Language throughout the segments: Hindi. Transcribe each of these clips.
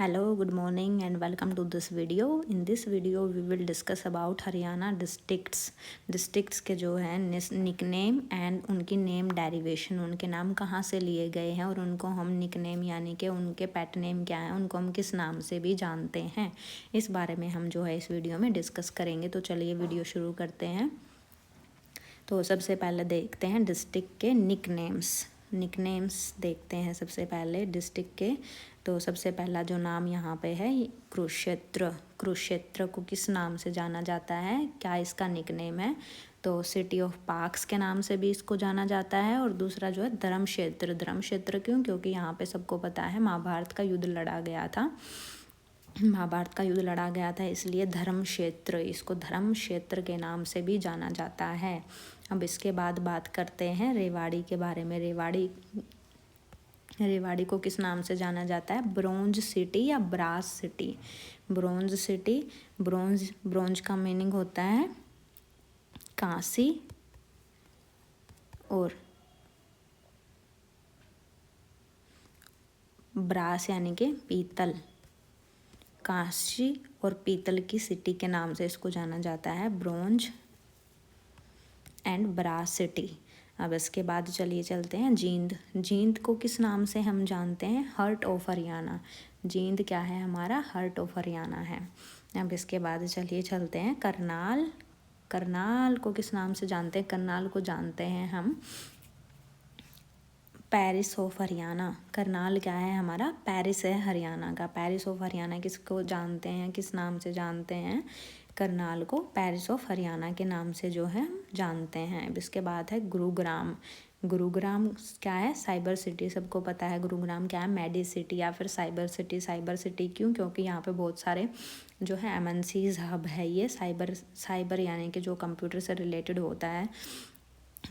Hello, good morning and welcome to this video. In this video we will discuss about Haryana districts के जो है निकनेम एंड उनकी नेम डेरिवेशन, उनके नाम कहाँ से लिए गए हैं और उनको हम निकनेम यानी कि उनके पेट नेम क्या है, उनको हम किस नाम से भी जानते हैं, इस बारे में हम जो है इस वीडियो में डिस्कस करेंगे। तो चलिए वीडियो शुरू करते हैं। तो सबसे पहले देखते हैं डिस्ट्रिक्ट के निकनेम्स देखते हैं सबसे पहले डिस्ट्रिक्ट के। तो सबसे पहला जो नाम यहाँ पे है कुरुक्षेत्र को किस नाम से जाना जाता है, क्या इसका निकनेम है? तो सिटी ऑफ पार्क्स के नाम से भी इसको जाना जाता है। और दूसरा जो है धर्मक्षेत्र क्यों? क्योंकि यहाँ पे सबको पता है महाभारत का युद्ध लड़ा गया था, इसलिए धर्मक्षेत्र, इसको धर्मक्षेत्र के नाम से भी जाना जाता है। अब इसके बाद बात करते हैं रेवाड़ी के बारे में। रेवाड़ी को किस नाम से जाना जाता है? ब्रोंज सिटी या brass city. Bronze city, bronze का मीनिंग होता है कांसी और ब्रास यानी कि पीतल। कांसी और पीतल की सिटी के नाम से इसको जाना जाता है, ब्रोंज एंड ब्रास सिटी। अब इसके बाद चलिए चलते हैं जींद को किस नाम से हम जानते हैं? Heart of Haryana. जींद क्या है हमारा? हार्ट ऑफ हरियाणा है। अब इसके बाद चलिए चलते हैं करनाल को किस नाम से जानते हैं? करनाल को जानते हैं हम पेरिस ऑफ हरियाणा। करनाल क्या है हमारा? पेरिस है हरियाणा का। पेरिस ऑफ हरियाणा किसको जानते हैं, किस नाम से जानते हैं? करनाल को पेरिस ऑफ हरियाणा के नाम से जो है जानते हैं। अब इसके बाद है गुरुग्राम क्या है? Cyber city. सबको पता है गुरुग्राम क्या है? मेडी सिटी या फिर साइबर सिटी क्यों? क्योंकि यहाँ पे बहुत सारे जो है MNCs हब है, ये साइबर यानी कि जो कंप्यूटर से रिलेटेड होता है।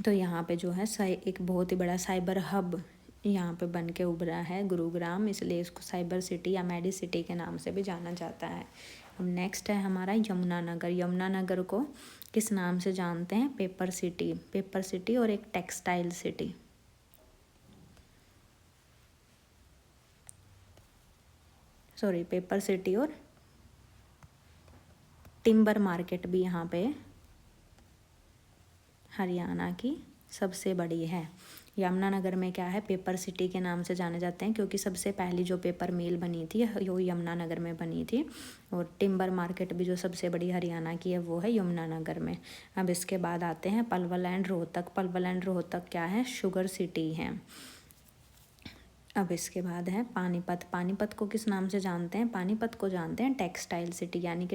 तो यहाँ पे जो है एक बहुत ही बड़ा साइबर हब यहाँ पे बन के उभरा है गुरुग्राम, इसलिए इसको साइबर सिटी या मेडी सिटी के नाम से भी जाना जाता है। अब नेक्स्ट है हमारा यमुनानगर को किस नाम से जानते हैं? पेपर सिटी और एक टेक्सटाइल सिटी। पेपर सिटी और टिम्बर मार्केट भी यहाँ पे हरियाणा की सबसे बड़ी है। यमुनानगर में क्या है? पेपर सिटी के नाम से जाने जाते हैं क्योंकि सबसे पहली जो पेपर मिल बनी थी वो यमुनानगर में बनी थी। और टिम्बर मार्केट भी जो सबसे बड़ी हरियाणा की है वो है यमुनानगर में। अब इसके बाद आते हैं पलवल एंड रोहतक क्या है? शुगर सिटी है। अब इसके बाद है पानीपत को किस नाम से जानते हैं? पानीपत को जानते हैं टेक्सटाइल सिटी यानी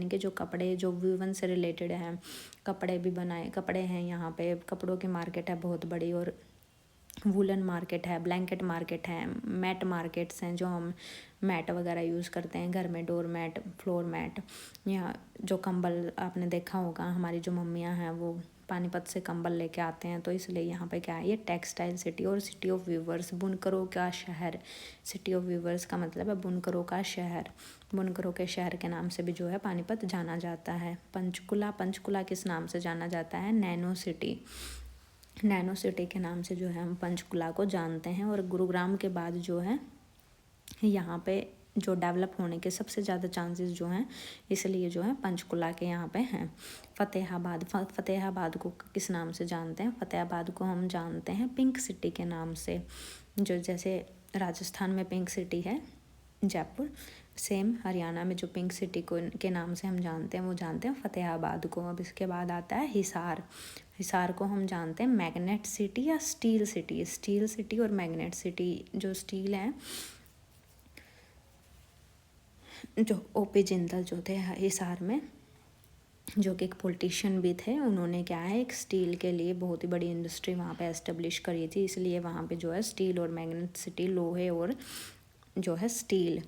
कि जो कपड़े जो वीवन से रिलेटेड हैं, कपड़े हैं यहाँ पे, कपड़ों की मार्केट है बहुत बड़ी। और वूलन मार्केट है, ब्लैंकेट मार्केट है, मैट मार्केट्स हैं जो हम मैट वगैरह यूज़ करते हैं घर में, डोर मैट, फ्लोर मैट, या जो कंबल आपने देखा होगा हमारी जो मम्मियाँ हैं वो पानीपत से कंबल लेके आते हैं। तो इसलिए यहाँ पे क्या है? ये टेक्सटाइल सिटी और सिटी ऑफ वीवर्स, बुनकरों का शहर। सिटी ऑफ वीवर्स का मतलब है बुनकरों का शहर। बुनकरों के शहर के नाम से भी जो है पानीपत जाना जाता है। पंचकुला किस नाम से जाना जाता है? नैनो सिटी के नाम से जो है हम पंचकुला को जानते हैं। और गुरुग्राम के बाद जो है यहाँ पे जो डेवलप होने के सबसे ज़्यादा चांसेस जो हैं, इसलिए जो है पंचकुला के यहाँ पे हैं। फतेहाबाद को किस नाम से जानते हैं? फतेहाबाद को हम जानते हैं पिंक सिटी के नाम से। जो जैसे राजस्थान में पिंक सिटी है जयपुर, सेम हरियाणा में जो पिंक सिटी के नाम से हम जानते हैं वो जानते हैं फतेहाबाद को। अब इसके बाद आता है हिसार को हम जानते हैं मैग्नेट सिटी या स्टील सिटी और मैग्नेट सिटी। जो स्टील है, जो OP जिंदल जो थे हिसार में, जो कि एक पॉलिटिशियन भी थे, उन्होंने क्या है एक स्टील के लिए बहुत ही बड़ी इंडस्ट्री वहाँ पे एस्टेब्लिश करी थी, इसलिए वहाँ पे जो है स्टील और मैग्नेट सिटी, लोहे और जो है स्टील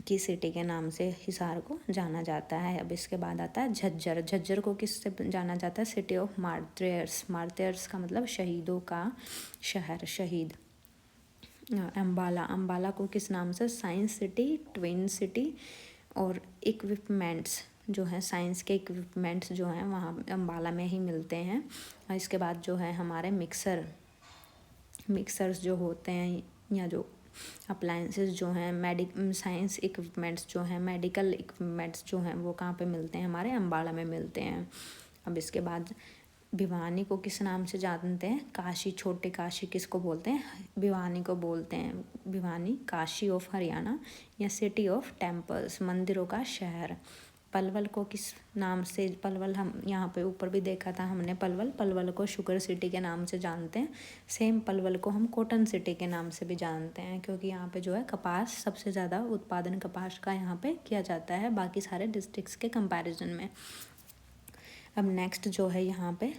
की सिटी के नाम से हिसार को जाना जाता है। अब इसके बाद आता है झज्जर को किससे जाना जाता है? सिटी ऑफ मार्टियर्स का मतलब शहीदों का शहर, शहीद। अम्बाला को किस नाम से? साइंस सिटी, ट्विन सिटी और इक्विपमेंट्स जो है, साइंस के इक्विपमेंट्स जो हैं वहाँ अम्बाला में ही मिलते हैं। इसके बाद जो है हमारे मिक्सर्स जो होते हैं, या जो अप्लायंसेस जो हैं, साइंस इक्विपमेंट्स जो हैं, मेडिकल इक्विपमेंट्स जो हैं वो कहाँ पे मिलते हैं? हमारे अम्बाला में मिलते हैं। अब इसके बाद भिवानी को किस नाम से जानते हैं? काशी, छोटे काशी किसको बोलते हैं? भिवानी को बोलते हैं। भिवानी काशी ऑफ हरियाणा या सिटी ऑफ टेम्पल्स, मंदिरों का शहर। पलवल को किस नाम से? पलवल हम यहाँ पे ऊपर भी देखा था हमने। पलवल को शुगर सिटी के नाम से जानते हैं। सेम पलवल को हम कॉटन सिटी के नाम से भी जानते हैं, क्योंकि यहाँ पे जो है कपास, सबसे ज़्यादा उत्पादन कपास का यहाँ पे किया जाता है बाकी सारे डिस्ट्रिक्ट्स के कंपैरिजन में। अब नेक्स्ट जो है यहाँ पे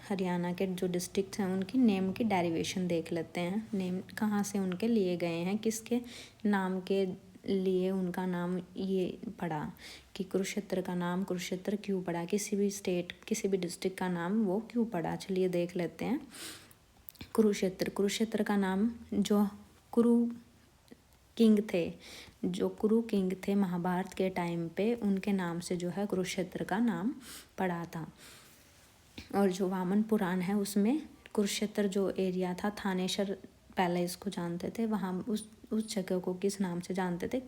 हरियाणा के जो डिस्ट्रिक्ट हैं उनकी नेम की डेरिवेशन देख लेते हैं। नेम कहाँ से उनके लिए गए हैं, किसके नाम के लिए उनका नाम ये पड़ा, कि कुरुक्षेत्र का नाम कुरुक्षेत्र क्यों पड़ा, किसी भी स्टेट, किसी भी डिस्ट्रिक्ट का नाम वो क्यों पड़ा। चलिए देख लेते हैं। कुरुक्षेत्र का नाम जो कुरु किंग थे महाभारत के टाइम पे, उनके नाम से जो है कुरुक्षेत्र का नाम पड़ा था। और जो वामन पुराण है उसमें कुरुक्षेत्र जो एरिया था, थानेश्वर पहले इसको जानते थे, वहाँ उस जगह को किस नाम से जानते थे?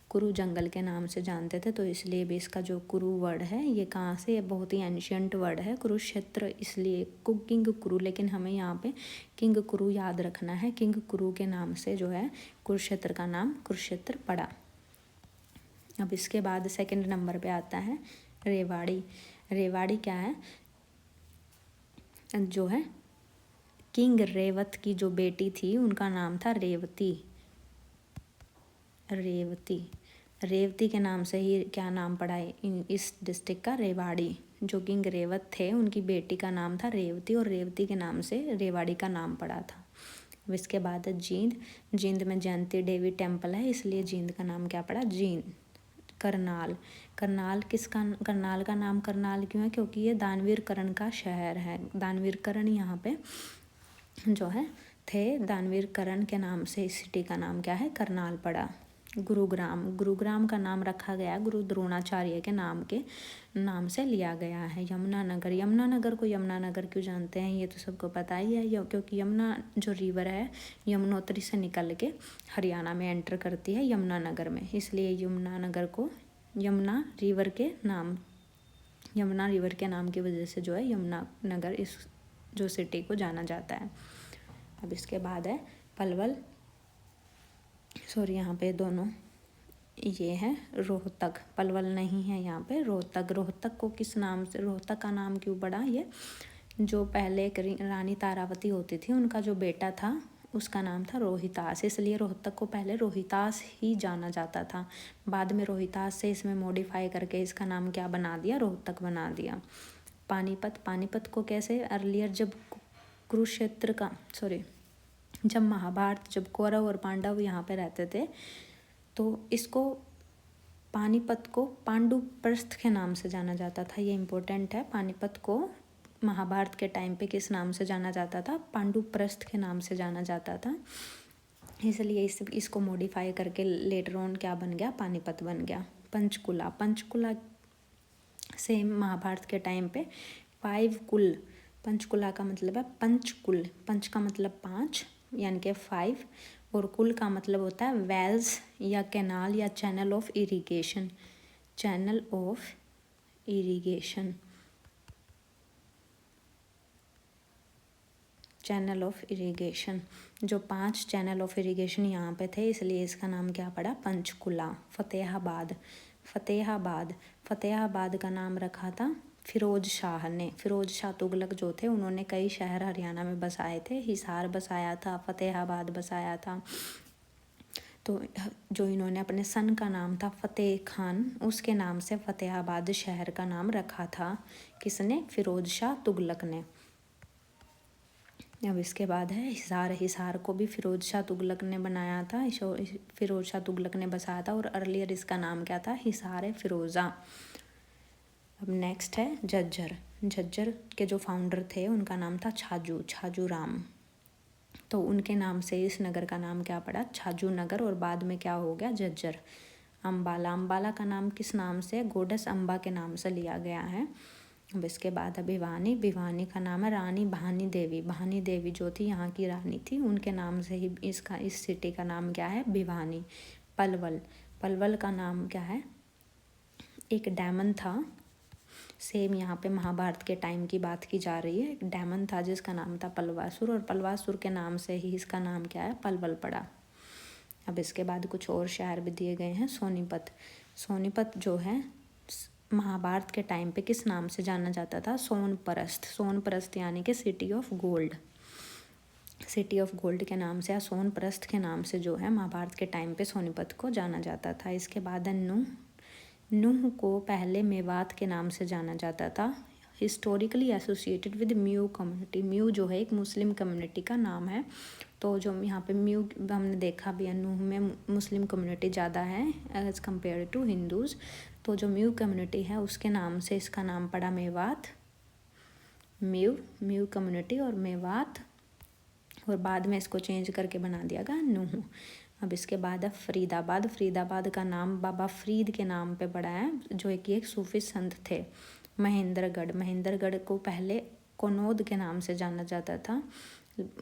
कुरु जंगल के नाम से जानते थे। तो इसलिए भी इसका जो कुरु वर्ड है ये कहाँ से? ये बहुत ही एंशियंट वर्ड है कुरुक्षेत्र, इसलिए किंग कुरु, लेकिन हमें यहाँ पे किंग कुरु याद रखना है। किंग कुरु के नाम से जो है कुरुक्षेत्र का नाम कुरुक्षेत्र पड़ा। अब इसके बाद सेकंड नंबर पे आता है रेवाड़ी। रेवाड़ी क्या है? जो है किंग रेवत की जो बेटी थी उनका नाम था रेवती। रेवती के नाम से ही क्या नाम पड़ा है इस डिस्ट्रिक्ट का? रेवाड़ी। जो किंग रेवत थे उनकी बेटी का नाम था रेवती, और रेवती के नाम से रेवाड़ी का नाम पड़ा था। इसके बाद जींद में जयंती देवी टेम्पल है, इसलिए जींद का नाम क्या पड़ा? जींद। करनाल करनाल का नाम करनाल क्यों है? क्योंकि ये दानवीर कर्ण का शहर है। दानवीर कर्ण यहाँ पे जो है थे, दानवीर कर्ण के नाम से इस सिटी का नाम क्या है? करनाल पड़ा। गुरुग्राम का नाम रखा गया गुरु द्रोणाचार्य के नाम से लिया गया है। यमुनानगर को यमुनानगर क्यों जानते हैं? ये तो सबको पता ही है, क्योंकि यमुना जो रिवर है यमुनोत्री से निकल के हरियाणा में एंटर करती है यमुनानगर में, इसलिए यमुनानगर को यमुना रिवर के नाम की वजह से जो है यमुनानगर इस जो सिटी को जाना जाता है। अब इसके बाद है पलवल, यहाँ पे दोनों ये है रोहतक, पलवल नहीं है यहाँ पे, रोहतक को किस नाम से, रोहतक का नाम क्यों पड़ा? ये जो पहले एक रानी तारावती होती थी उनका जो बेटा था उसका नाम था रोहितास, इसलिए रोहतक को पहले रोहितास ही जाना जाता था। बाद में रोहितास से इसमें मॉडिफाई करके इसका नाम क्या बना दिया? रोहतक बना दिया। पानीपत को कैसे? अर्लियर जब महाभारत, जब कौरव और पांडव यहाँ पे रहते थे तो इसको पानीपत को पांडुप्रस्थ के नाम से जाना जाता था। ये इम्पोर्टेंट है। पानीपत को महाभारत के टाइम पे किस नाम से जाना जाता था? पांडुप्रस्थ के नाम से जाना जाता था, इसलिए इसको मॉडिफाई करके लेटर ऑन क्या बन गया? पानीपत बन गया। पंचकुला से महाभारत के टाइम पे 5 कुल, पंचकुला का मतलब है पंचकुल, पंच का मतलब 5 यानी कि 5, और कुल का मतलब होता है वेल्स या कैनाल या चैनल ऑफ इरिगेशन। जो 5 चैनल ऑफ इरिगेशन यहाँ पे थे, इसलिए इसका नाम क्या पड़ा? पंचकुला। फतेहाबाद का नाम रखा था फिरोज शाह ने। फिरोज शाह तुगलक जो थे उन्होंने कई शहर हरियाणा में बसाए थे। हिसार बसाया था, फतेहाबाद बसाया था। तो जो इन्होंने अपने सन का नाम था फतेह खान, उसके नाम से फतेहाबाद शहर का नाम रखा था। किसने? फिरोज शाह तुगलक ने। अब इसके बाद है हिसार को भी फिरोज शाह तुगलक ने बनाया था, फिरोज शाह तुगलक ने बसाया था, और अर्लियर इसका नाम क्या था? हिसार फिरोज़ा। अब नेक्स्ट है झज्जर के जो फाउंडर थे उनका नाम था छाजू राम, तो उनके नाम से इस नगर का नाम क्या पड़ा? छाजू नगर, और बाद में क्या हो गया? झज्जर। अम्बाला का नाम किस नाम से? गोडेस अम्बा के नाम से लिया गया है। अब इसके बाद है भिवानी। भिवानी का नाम है रानी भानी देवी। भानी देवी जो थी यहाँ की रानी थी, उनके नाम से ही इस सिटी का नाम क्या है, भिवानी। पलवल। पलवल का नाम क्या है, एक डायमंड था, सेम यहाँ पे महाभारत के टाइम की बात की जा रही है। एक डायमंड था जिसका नाम था पलवासुर, और पलवासुर के नाम से ही इसका नाम क्या है, पलवल पड़ा। अब इसके बाद कुछ और शहर भी दिए गए हैं। सोनीपत। सोनीपत जो है महाभारत के टाइम पे किस नाम से जाना जाता था, सोनपरस्त। सोनपरस्त यानी कि city of gold. City of gold के नाम से या सोनपरस्त के नाम से जो है महाभारत के टाइम पे सोनीपत को जाना जाता था। इसके बाद है नूह। नूह को पहले मेवात के नाम से जाना जाता था। Historically associated with mu community. Mu जो है एक मुस्लिम कम्युनिटी का नाम है। तो जो यहाँ पे म्यू हमने देखा भी है, नूह में मुस्लिम कम्युनिटी ज़्यादा है एज़ कम्पेयर टू हिंदूज़। तो जो म्यू कम्युनिटी है उसके नाम से इसका नाम पड़ा मेवात। म्यू कम्युनिटी और मेवात, और बाद में इसको चेंज करके बना दिया गया नूह। अब इसके बाद है फरीदाबाद। फरीदाबाद का नाम बाबा फरीद के नाम पे पड़ा है, जो एक सूफी संत थे। महेंद्रगढ़। महेंद्रगढ़ को पहले कनौद के नाम से जाना जाता था।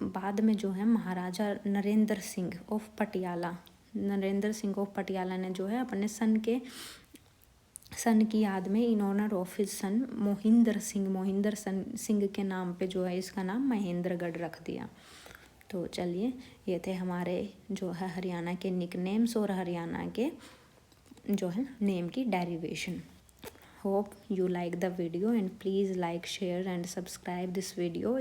बाद में जो है महाराजा नरेंद्र सिंह ऑफ पटियाला, नरेंद्र सिंह ऑफ पटियाला ने जो है अपने सन की याद में in honour of his son Mohinder Singh के नाम पे जो है इसका नाम महेंद्रगढ़ रख दिया। तो चलिए, ये थे हमारे जो है हरियाणा के निकनेम्स और हरियाणा के जो है नेम की derivation. Hope you like the video and please like, share and subscribe this video.